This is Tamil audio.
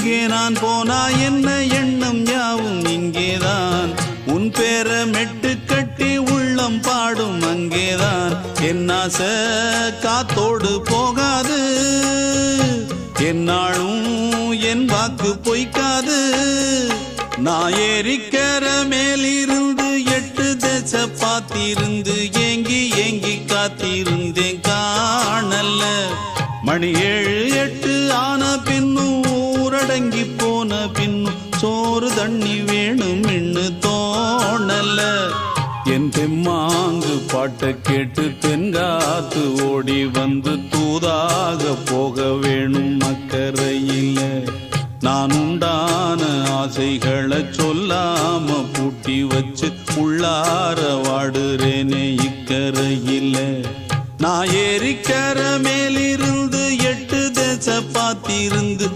எங்கே நான் போனா என்ன எண்ணம் யாவும் இங்கேதான் உன் பேர மெட்டு கட்டி உள்ளம் பாடும் அங்கேதான் என் ஆசை காத்தோடு போகாது என்னாலும் என் வாக்கு பொய்க்காது நான் ஏறிக்கர மேலிருந்து 8 தேச பார்த்திருந்து ஏங்கி ஏங்கி காத்திருந்தேன் காணல்ல மணி 7 8 ஆன பின்னும் ஊரடங்கி போன பின்னும் சோறு தண்ணி வேணும் இன்னு தோணல்ல என் தெம்மாங்கு பாட்டை கேட்டு தென்காத்து ஓடி வந்து தூதாக போக வேணும் அக்கறையில நான் உண்டான ஆசைகளை சொல்லாம பூட்டி வச்சு உள்ளார வாடுறேனே இக்கரையில நான் ஏறிக்கர மேலிருந்து 8 தேச பார்த்திருந்து